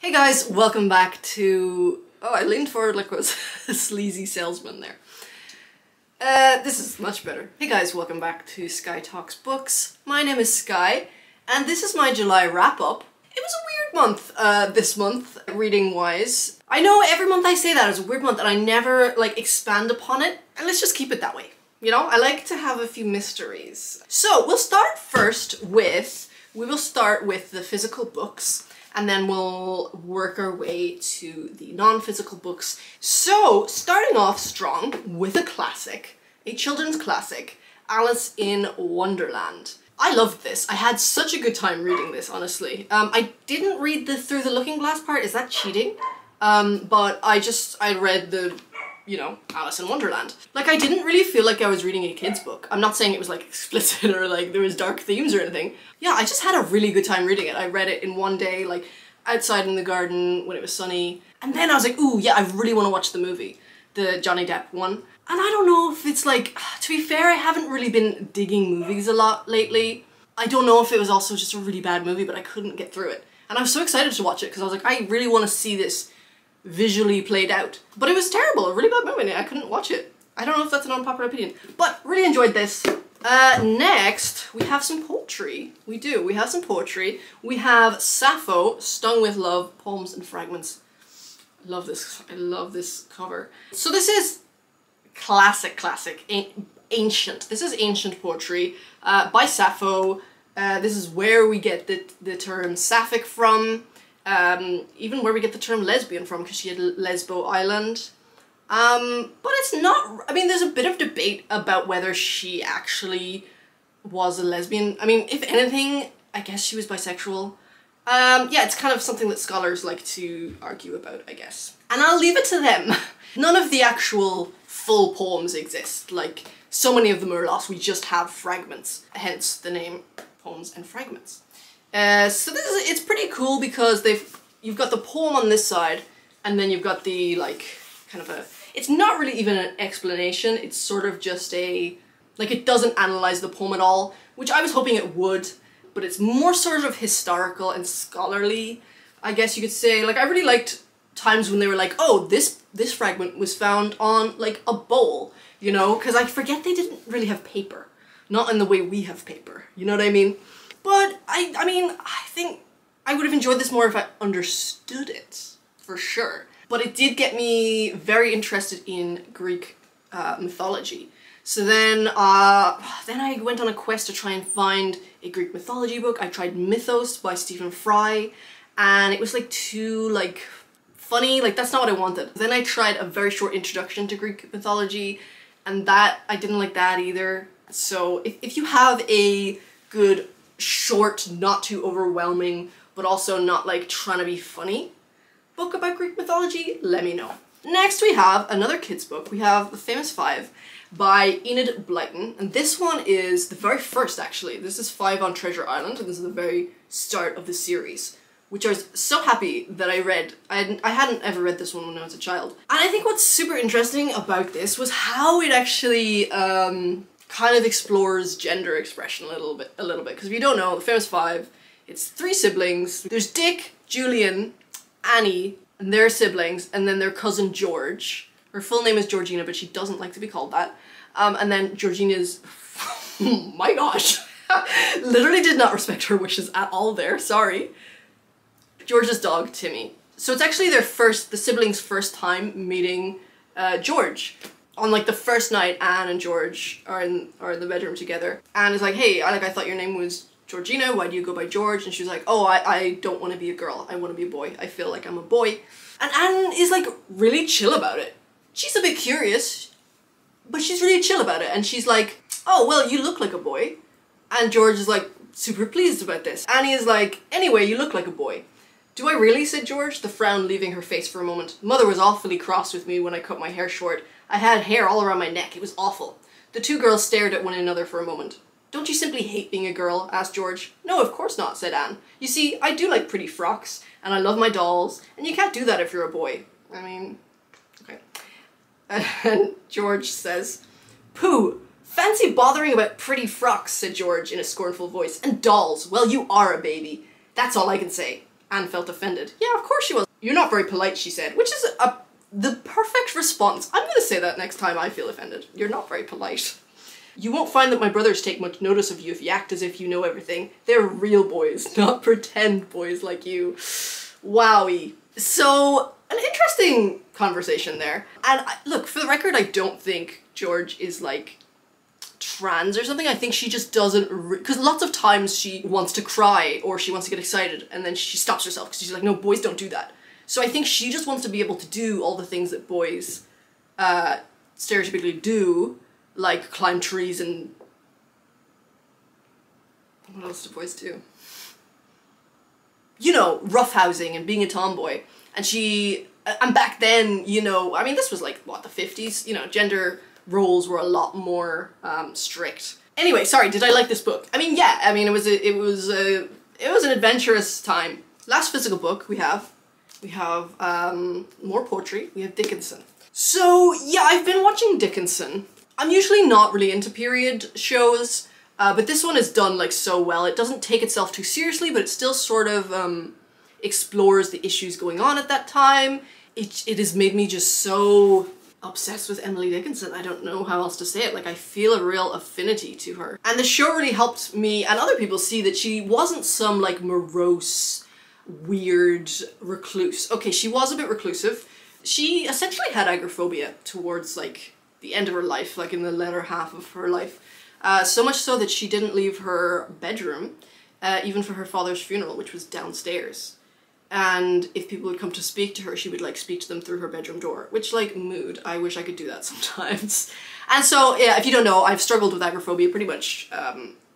Hey guys, welcome back to... Oh, I leaned forward like I was a sleazy salesman there. This is much better. Hey guys, welcome back to Sky Talks Books. My name is Sky, and this is my July wrap-up. It was a weird month, this month, reading-wise. I know every month I say that it was a weird month, and I never, expand upon it, and let's just keep it that way. You know, I like to have a few mysteries. So, we'll start first with... We will start with the physical books, and then we'll work our way to the non-physical books. So, starting off strong with a classic, a children's classic, Alice in Wonderland. I loved this. I had such a good time reading this, honestly. I didn't read the Through the Looking Glass part, is that cheating? But I read the, Alice in Wonderland. I didn't really feel like I was reading a kid's book. I'm not saying it was explicit or there was dark themes or anything. Yeah, I just had a really good time reading it. I read it in one day, outside in the garden when it was sunny. And then I was like, ooh, yeah, I really want to watch the movie. The Johnny Depp one. And I don't know if it's to be fair, I haven't really been digging movies a lot lately. I don't know if it was also just a really bad movie, but I couldn't get through it. And I was so excited to watch it because I was like, I really want to see this visually played out. But it was terrible, a really bad movie, and I couldn't watch it. I don't know if that's an unpopular opinion, but really enjoyed this. Next, we have some poetry. We have some poetry. We have Sappho, Stung with Love, Poems and Fragments. I love this cover. So this is classic, ancient. This is ancient poetry by Sappho. This is where we get the term sapphic from, even where we get the term lesbian from, because she had Lesbo Island. But it's not, there's a bit of debate about whether she actually was a lesbian. If anything, I guess she was bisexual. Yeah, it's kind of something that scholars like to argue about, I guess. And I'll leave it to them. None of the actual full poems exist. So many of them are lost, we just have fragments, hence the name Poems and Fragments. So it's pretty cool because you've got the poem on this side, and then you've got the, it's not really even an explanation, it's sort of just it doesn't analyze the poem at all, which I was hoping it would, but it's more sort of historical and scholarly, I guess you could say. I really liked times when they were like, oh, this fragment was found on, a bowl, because I forget they didn't really have paper. Not in the way we have paper, you know what I mean? But, I think I would have enjoyed this more if I understood it, for sure. But it did get me very interested in Greek mythology. So then I went on a quest to try and find a Greek mythology book. I tried Mythos by Stephen Fry, and it was too funny, that's not what I wanted. Then I tried a very short introduction to Greek mythology, and I didn't like that either. So if you have a good, short, not too overwhelming, but also not trying to be funny book about Greek mythology, let me know. Next we have another kids book. We have The Famous Five by Enid Blyton, and this one is the very first, actually. This is 5 on Treasure Island, and this is the very start of the series, which I was so happy that I read. I hadn't ever read this one when I was a child. And I think what's super interesting about this was how it actually kind of explores gender expression a little bit, because if you don't know, The Famous Five, it's 3 siblings. There's Dick, Julian, Annie, and their siblings, and then their cousin George. Her full name is Georgina, but she doesn't like to be called that. And then Georgina's, my gosh, literally did not respect her wishes at all there, sorry. George's dog, Timmy. So it's actually the siblings' first time meeting George. On the first night, Anne and George are in the bedroom together. Anne is like, hey, I thought your name was Georgina, why do you go by George? And she's like, oh, I don't want to be a girl, I want to be a boy, I feel like I'm a boy. And Anne is really chill about it. She's a bit curious, but she's really chill about it, and she's like, oh, well, you look like a boy. And George is super pleased about this. Annie is like, anyway, you look like a boy. Do I really? Said George, the frown leaving her face for a moment. Mother was awfully cross with me when I cut my hair short. I had hair all around my neck, it was awful. The 2 girls stared at one another for a moment. Don't you simply hate being a girl? Asked George. No, of course not, said Anne. You see, I do like pretty frocks, and I love my dolls, and you can't do that if you're a boy. Okay. And George says, pooh, fancy bothering about pretty frocks, said George in a scornful voice. And dolls, well, you are a baby. That's all I can say. and felt offended. Yeah, of course she was. You're not very polite, she said, which is the perfect response. I'm gonna say that next time I feel offended. You're not very polite. You won't find that my brothers take much notice of you if you act as if you know everything. They're real boys, not pretend boys like you. Wowie. So, an interesting conversation there. And look, for the record, I don't think George is like trans or something. I think she just doesn't, because lots of times she wants to cry or she wants to get excited and then she stops herself because she's like, no, boys don't do that. So I think she just wants to be able to do all the things that boys stereotypically do, like climb trees and... what else do boys do? You know, roughhousing and being a tomboy. And she... and back then, you know, I mean, this was like, what, the 50s? You know, gender roles were a lot more strict. Anyway, sorry, did I like this book? I mean, yeah, I mean, it was an adventurous time. Last physical book we have more poetry. We have Dickinson. So, yeah, I've been watching Dickinson. I'm usually not really into period shows, but this one is done like so well. It doesn't take itself too seriously, but it still sort of explores the issues going on at that time. It has made me just so obsessed with Emily Dickinson. I don't know how else to say it. Like, I feel a real affinity to her. And the show really helped me and other people see that she wasn't some like morose, weird recluse. Okay, she was a bit reclusive. She essentially had agoraphobia towards like the end of her life, like in the latter half of her life. So much so that she didn't leave her bedroom, even for her father's funeral, which was downstairs. And if people would come to speak to her, she would like speak to them through her bedroom door, which like mood. I wish I could do that sometimes. And so, yeah, if you don't know, I've struggled with agoraphobia pretty much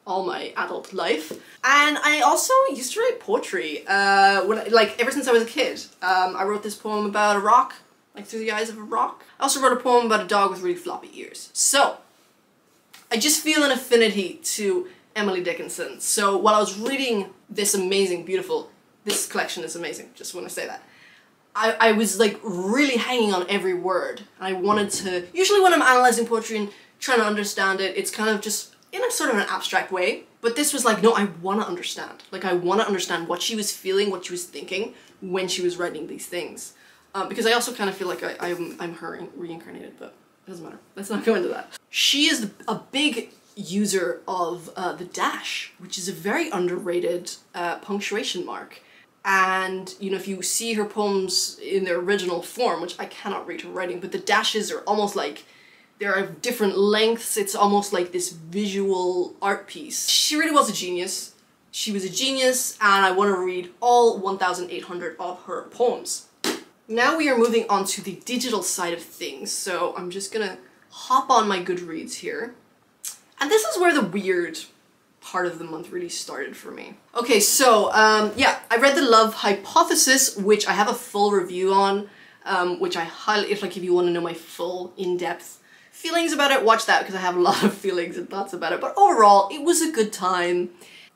all my adult life. And I also used to write poetry, ever since I was a kid. I wrote this poem about a rock, like through the eyes of a rock. I also wrote a poem about a dog with really floppy ears. So, I just feel an affinity to Emily Dickinson. So while I was reading this amazing, beautiful, this collection is amazing, just want to say that, I was like really hanging on every word. I wanted to, usually when I'm analysing poetry and trying to understand it, it's kind of just in a sort of an abstract way. But this was like, no, I want to understand. Like, I want to understand what she was feeling, what she was thinking when she was writing these things. Because I also kind of feel like I'm her reincarnated, but it doesn't matter. Let's not go into that. She is a big user of the dash, which is a very underrated punctuation mark. And, you know, if you see her poems in their original form, which I cannot read her writing, but the dashes are almost like, there are different lengths. It's almost like this visual art piece. She really was a genius. She was a genius, and I want to read all 1,800 of her poems. Now we are moving on to the digital side of things, so I'm just gonna hop on my Goodreads here. And this is where the weird part of the month really started for me. Okay, so, yeah, I read The Love Hypothesis, which I have a full review on, which I highly, if you want to know my full, in-depth feelings about it, watch that, because I have a lot of feelings and thoughts about it. But overall, it was a good time.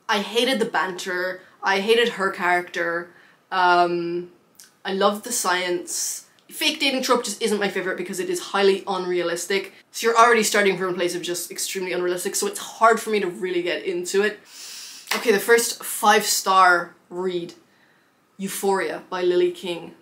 I hated the banter. I hated her character. I loved the science. Fake dating trope just isn't my favorite because it is highly unrealistic. So you're already starting from a place of just extremely unrealistic, so it's hard for me to really get into it. Okay, the first 5-star read, Euphoria by Lily King.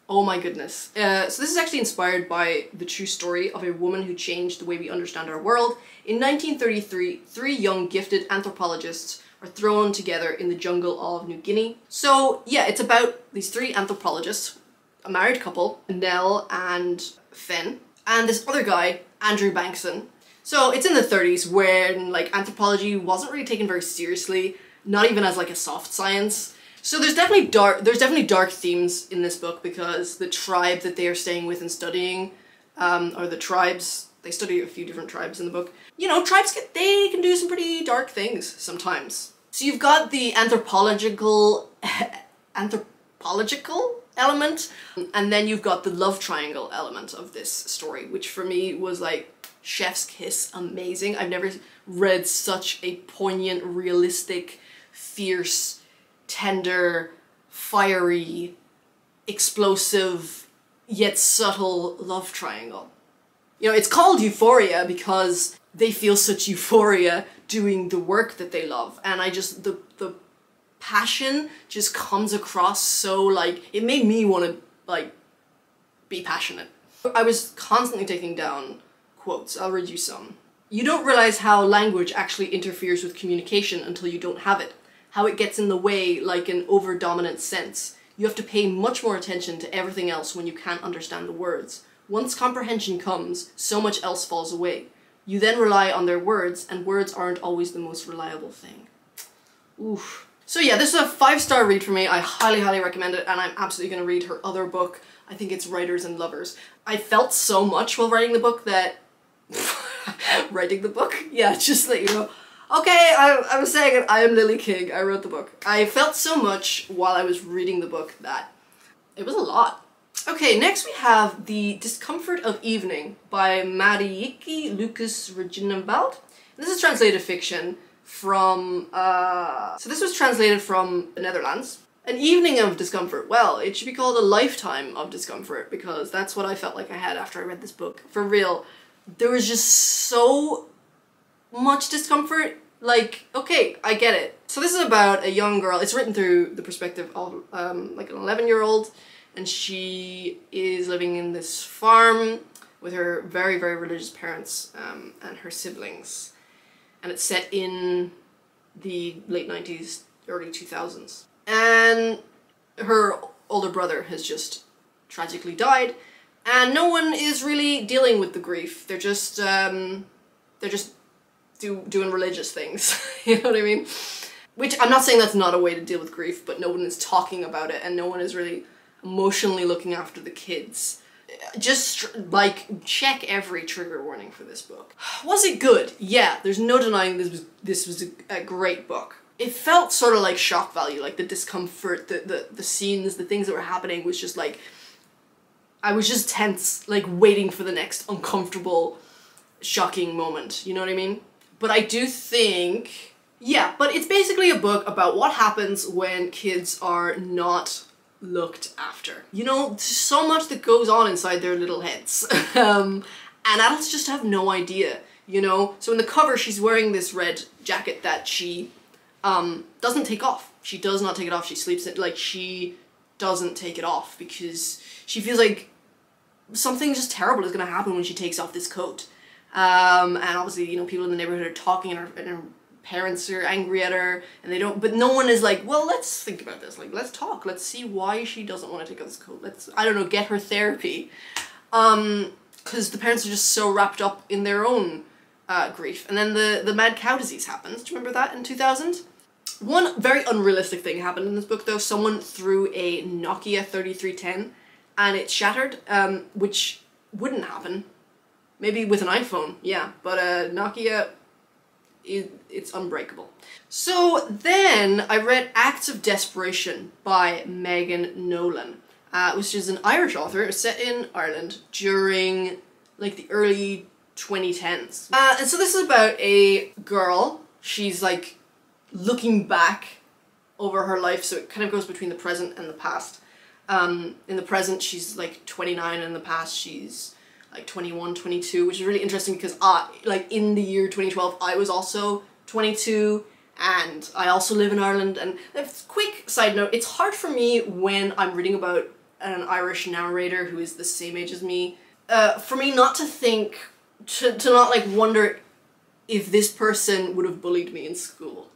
Oh my goodness. So this is actually inspired by the true story of a woman who changed the way we understand our world. In 1933, 3 young gifted anthropologists are thrown together in the jungle of New Guinea. So yeah, it's about these 3 anthropologists, a married couple, Nell and Fenn, and this other guy, Andrew Bankson. So it's in the 30s when like anthropology wasn't really taken very seriously, not even as like a soft science. So there's definitely dark themes in this book because the tribe that they are staying with and studying, or the tribes, they study a few different tribes in the book. You know, tribes they can do some pretty dark things sometimes. So you've got the anthropological element, and then you've got the love triangle element of this story, which for me was like chef's kiss amazing. I've never read such a poignant, realistic, fierce, tender, fiery, explosive, yet subtle love triangle. You know, it's called Euphoria because they feel such euphoria doing the work that they love, and I just, the passion just comes across so, like, it made me want to, like, be passionate. I was constantly taking down quotes. I'll read you some. You don't realize how language actually interferes with communication until you don't have it. How it gets in the way like an over-dominant sense. You have to pay much more attention to everything else when you can't understand the words. Once comprehension comes, so much else falls away. You then rely on their words, and words aren't always the most reliable thing. Oof. So yeah, this is a 5-star read for me. I highly, highly recommend it, and I'm absolutely going to read her other book. I think it's Writers and Lovers. I felt so much while writing the book that... writing the book? Yeah, just let you know. Okay, I was saying it, I am Lily King, I wrote the book. I felt so much while I was reading the book that it was a lot. Okay, next we have The Discomfort of Evening by Marieke Lucas Reginenveld. This is translated fiction from, so this was translated from the Netherlands. An evening of discomfort. Well, it should be called a lifetime of discomfort, because that's what I felt like I had after I read this book. For real, there was just so much discomfort. Like, okay, I get it. So this is about a young girl. It's written through the perspective of like an 11-year-old, and she is living in this farm with her very, very religious parents and her siblings. And it's set in the late 90s, early 2000s. And her older brother has just tragically died, and no one is really dealing with the grief. They're just doing religious things, you know what I mean? Which, I'm not saying that's not a way to deal with grief, but no one is talking about it, and no one is really emotionally looking after the kids. Just, like, check every trigger warning for this book. Was it good? Yeah, there's no denying this was a great book. It felt sort of like shock value, like the discomfort, the scenes, the things that were happening was just like, I was just tense, like waiting for the next uncomfortable, shocking moment, you know what I mean? But I do think, yeah, but it's basically a book about what happens when kids are not looked after. You know, there's so much that goes on inside their little heads, and adults just have no idea, you know? So in the cover, she's wearing this red jacket that she doesn't take off. She does not take it off. She sleeps it, like, she doesn't take it off because she feels like something just terrible is gonna happen when she takes off this coat. And obviously, you know, people in the neighborhood are talking, and her parents are angry at her, and they don't, but no one is like, well, let's think about this, like, let's talk, let's see why she doesn't want to take off this coat, let's, I don't know, get her therapy. Because the parents are just so wrapped up in their own grief. And then the mad cow disease happens. Do you remember that in 2000? One very unrealistic thing happened in this book though. Someone threw a Nokia 3310 and it shattered, which wouldn't happen. Maybe with an iPhone, yeah, but Nokia, it's unbreakable. So then I read Acts of Desperation by Megan Nolan, which is an Irish author. It was set in Ireland during like the early 2010s. And so this is about a girl. She's like looking back over her life, so it kind of goes between the present and the past. In the present she's like 29, and in the past she's like 21, 22, which is really interesting because like in the year 2012 I was also 22, and I also live in Ireland. And a quick side note, it's hard for me when I'm reading about an Irish narrator who is the same age as me, for me not to think, to not like wonder if this person would have bullied me in school.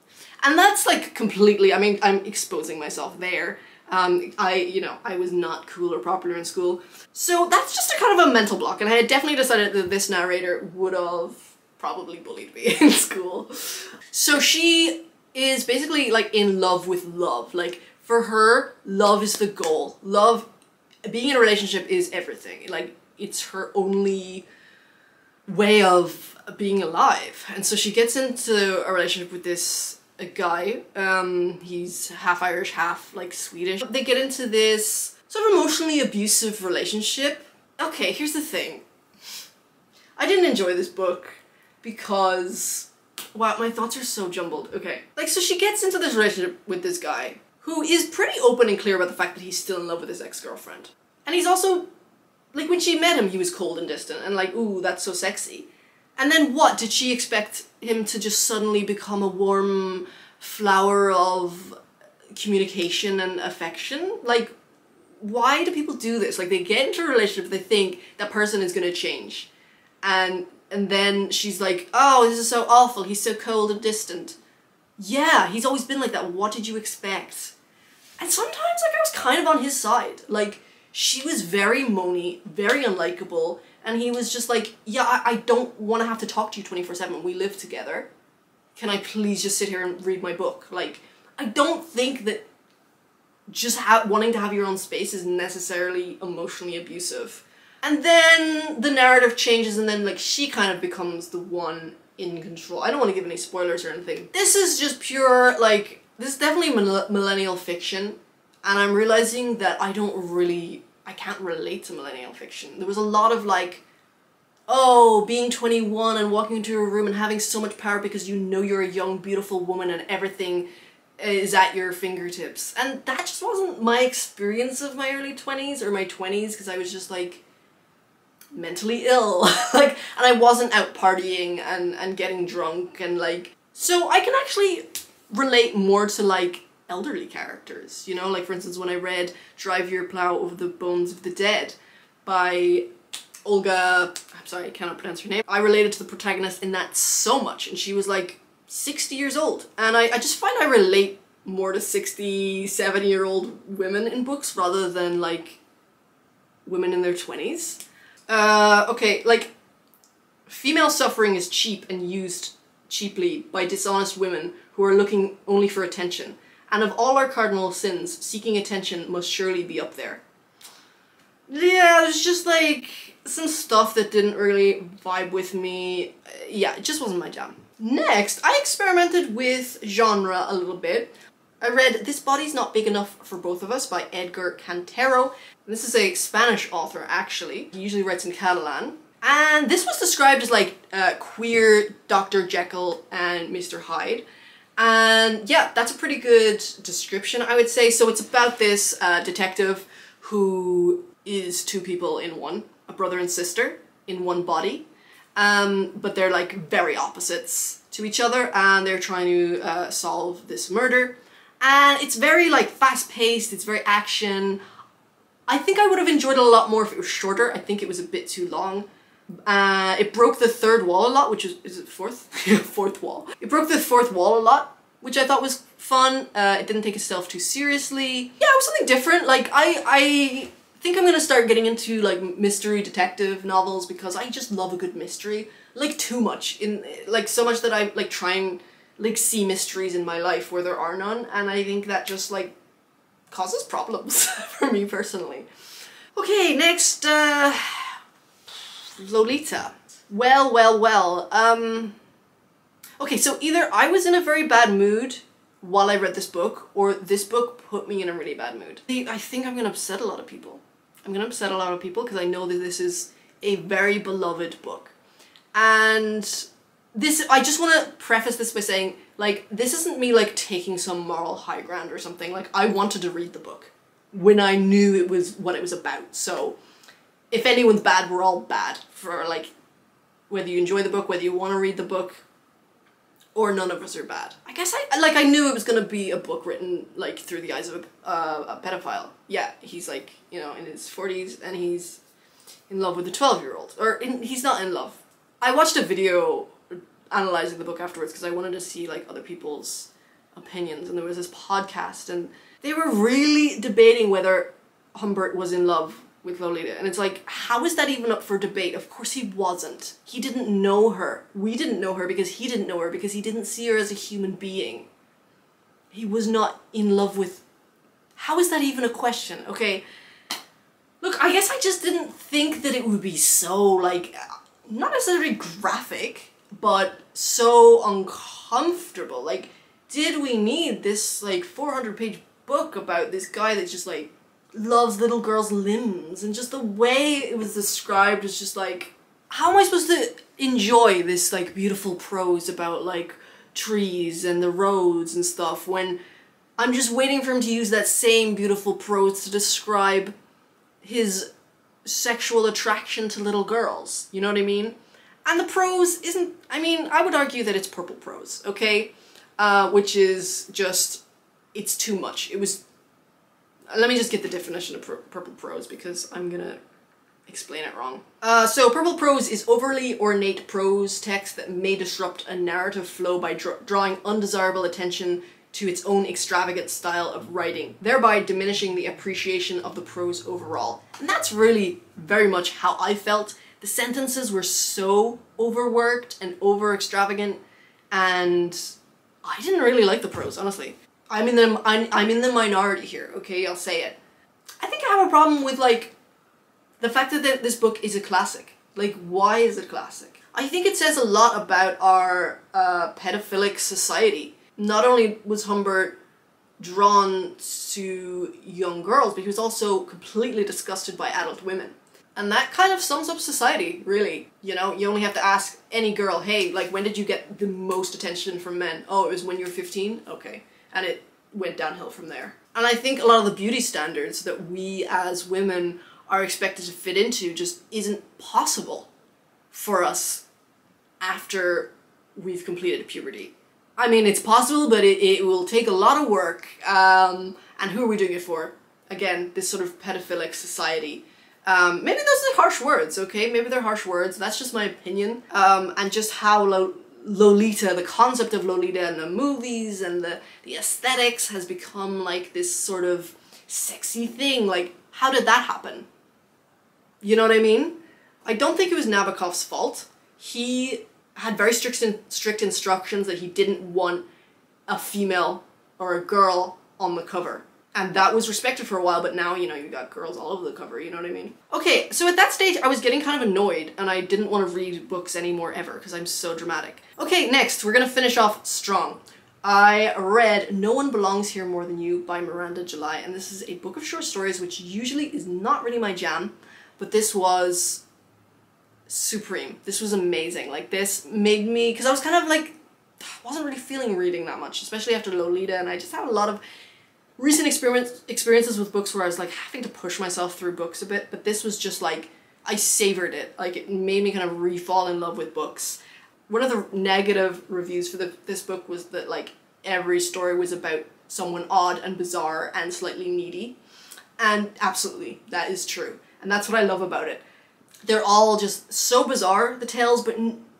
And that's like completely, I mean, I'm exposing myself there. I was not cool or popular in school. So that's just a kind of a mental block, and I had definitely decided that this narrator would have probably bullied me in school. So she is basically like in love with love. Like for her, love is the goal. Love, being in a relationship is everything. Like it's her only way of being alive. And so she gets into a relationship with a guy, he's half Irish, half like Swedish. They get into this sort of emotionally abusive relationship. Okay, here's the thing. I didn't enjoy this book because, wow, my thoughts are so jumbled. Okay, like, so she gets into this relationship with this guy who is pretty open and clear about the fact that he's still in love with his ex-girlfriend. And he's also, like, when she met him, he was cold and distant and like, ooh, that's so sexy. And then what? Did she expect him to just suddenly become a warm flower of communication and affection. Like, why do people do this? Like, they get into a relationship, they think that person is gonna change. And then she's like, oh, this is so awful, he's so cold and distant. Yeah, he's always been like that, what did you expect? And sometimes, like, I was kind of on his side. Like, she was very moany, very unlikable, and he was just like, yeah, I don't want to have to talk to you 24/7, we live together. Can I please just sit here and read my book? Like, I don't think that just wanting to have your own space is necessarily emotionally abusive. And then the narrative changes, and then, like, she kind of becomes the one in control. I don't want to give any spoilers or anything. This is just pure, like, this is definitely millennial fiction, and I'm realizing that I can't relate to millennial fiction. There was a lot of, like, oh, being 21 and walking into a room and having so much power because you know you're a young, beautiful woman and everything is at your fingertips. And that just wasn't my experience of my early 20s or my 20s, because I was just, like, mentally ill. Like, and I wasn't out partying and getting drunk and, like, so I can actually relate more to, like, elderly characters, you know? Like, for instance, when I read Drive Your Plow Over the Bones of the Dead by Olga, I'm sorry, I cannot pronounce her name. I related to the protagonist in that so much, and she was, like, 60 years old. And I just find I relate more to 60, 70-year-old women in books rather than, like, women in their 20s. Okay, like, female suffering is cheap and used cheaply by dishonest women who are looking only for attention. And of all our cardinal sins, seeking attention must surely be up there. Yeah, there's just, like, some stuff that didn't really vibe with me. Yeah, it just wasn't my jam. Next, I experimented with genre a little bit. I read This Body's Not Big Enough for Both of Us by Edgar Cantero. This is a Spanish author, actually. He usually writes in Catalan. And this was described as, like, queer Dr. Jekyll and Mr. Hyde. And yeah, that's a pretty good description, I would say. So it's about this detective who is two people in one, a brother and sister in one body. But they're, like, very opposites to each other, and they're trying to solve this murder. And it's very, like, fast-paced, it's very action. I think I would have enjoyed it a lot more if it was shorter. I think it was a bit too long. It broke the third wall a lot, which is it fourth? Fourth wall. It broke the fourth wall a lot, which I thought was fun. It didn't take itself too seriously. Yeah, it was something different. Like, I think I'm gonna start getting into, like, mystery detective novels because I just love a good mystery. Like, too much. Like, so much that I, like, try and, like, see mysteries in my life where there are none, and I think that just, like, causes problems for me personally. Okay, next, Lolita. Well. Okay, so either I was in a very bad mood while I read this book, or this book put me in a really bad mood. I think I'm gonna upset a lot of people. I'm gonna upset a lot of people because I know that this is a very beloved book. And this, I just want to preface this by saying, like, this isn't me, like, taking some moral high ground or something. Like, I wanted to read the book when I knew it was what it was about. So if anyone's bad, we're all bad for, like, whether you enjoy the book, whether you want to read the book, or none of us are bad. I guess I knew it was gonna be a book written, like, through the eyes of a pedophile. Yeah, he's, like, you know, in his 40s, and he's in love with a 12-year-old. Or, he's not in love. I watched a video analyzing the book afterwards because I wanted to see, like, other people's opinions, and there was this podcast, and they were really debating whether Humbert was in love with Lolita, and it's like, how is that even up for debate? Of course he wasn't. He didn't know her. We didn't know her because he didn't know her, because he didn't see her as a human being. He was not in love with... How is that even a question? Okay, look, I guess I just didn't think that it would be so, like, not necessarily graphic, but so uncomfortable. Like, did we need this, like, 400-page book about this guy that's just, like, loves little girls' limbs, and just the way it was described is just like, how am I supposed to enjoy this, like, beautiful prose about, like, trees and the roads and stuff when I'm just waiting for him to use that same beautiful prose to describe his sexual attraction to little girls, you know what I mean? And the prose isn't, I mean, I would argue that it's purple prose, okay? Which is just it's too much. It was... Let me just get the definition of purple prose because I'm gonna explain it wrong. So purple prose is overly ornate prose text that may disrupt a narrative flow by drawing undesirable attention to its own extravagant style of writing, thereby diminishing the appreciation of the prose overall. And that's really very much how I felt. The sentences were so overworked and over-extravagant, and I didn't really like the prose, honestly. I'm in the minority here, okay? I'll say it. I think I have a problem with, like, the fact that this book is a classic. Like, why is it a classic? I think it says a lot about our pedophilic society. Not only was Humbert drawn to young girls, but he was also completely disgusted by adult women. And that kind of sums up society, really. You know, you only have to ask any girl, hey, like, when did you get the most attention from men? Oh, it was when you were 15? Okay. And it went downhill from there. And I think a lot of the beauty standards that we as women are expected to fit into just isn't possible for us after we've completed puberty. I mean, it's possible, but it will take a lot of work. And who are we doing it for? Again, this sort of pedophilic society. Maybe those are harsh words, okay? Maybe they're harsh words. That's just my opinion. And just how Lolita, the concept of Lolita and the movies and the aesthetics has become like this sort of sexy thing. Like, how did that happen? You know what I mean? I don't think it was Nabokov's fault. He had very strict instructions that he didn't want a female or a girl on the cover. And that was respected for a while, but now, you know, you got girls all over the cover, you know what I mean? Okay, so at that stage, I was getting kind of annoyed, and I didn't want to read books anymore ever, because I'm so dramatic. Okay, next, we're gonna finish off strong. I read No One Belongs Here More Than You by Miranda July, and this is a book of short stories, which usually is not really my jam, but this was supreme. This was amazing. Like, this made me, because I was kind of like, I wasn't really feeling reading that much, especially after Lolita, and I just had a lot of recent experiences with books where I was like having to push myself through books a bit, but this was just like, I savored it. Like, it made me kind of re-fall in love with books. One of the negative reviews for this book was that, like, every story was about someone odd and bizarre and slightly needy. And absolutely, that is true. And that's what I love about it. They're all just so bizarre, the tales, but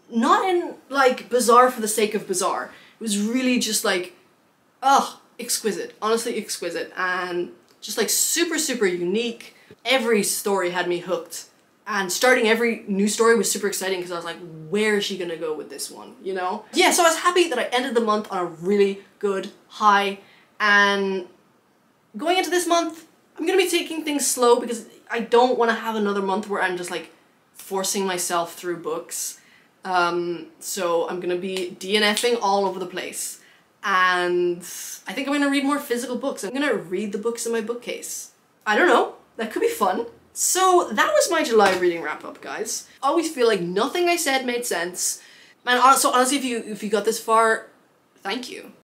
not in, like, bizarre for the sake of bizarre. It was really just like, ugh, exquisite. Honestly exquisite. And just, like, super, super unique. Every story had me hooked. And starting every new story was super exciting because I was like, where is she gonna go with this one, you know? Yeah, so I was happy that I ended the month on a really good high. And going into this month, I'm gonna be taking things slow because I don't want to have another month where I'm just, like, forcing myself through books. So I'm gonna be DNFing all over the place. And I think I'm gonna read more physical books. I'm gonna read the books in my bookcase. I don't know, that could be fun. So that was my July reading wrap up, guys. I always feel like nothing I said made sense. Man, so honestly, if you got this far, thank you.